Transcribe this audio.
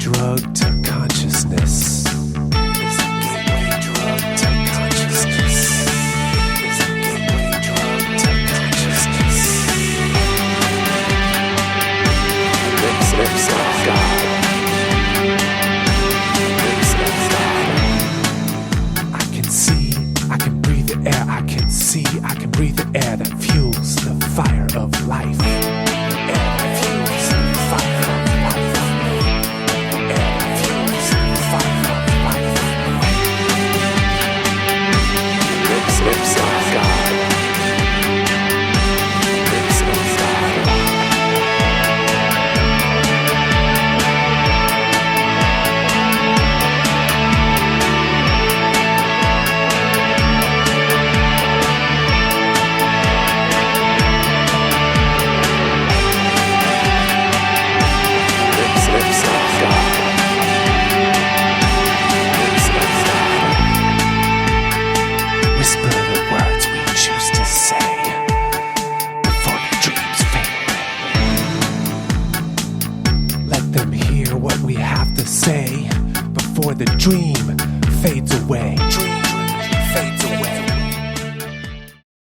drug to consciousness. It's a gateway drug to consciousness. It's a gateway drug to consciousness. Lips of God. Lips of God. I can see, I can breathe the air. I can see, I can breathe the air that fuels the fire of life. Lips of God. Lips of God. Lips of God. Lips of God. Whisper the words we choose to say before the dreams fade away. Let them hear what we have to say before the dream fades away.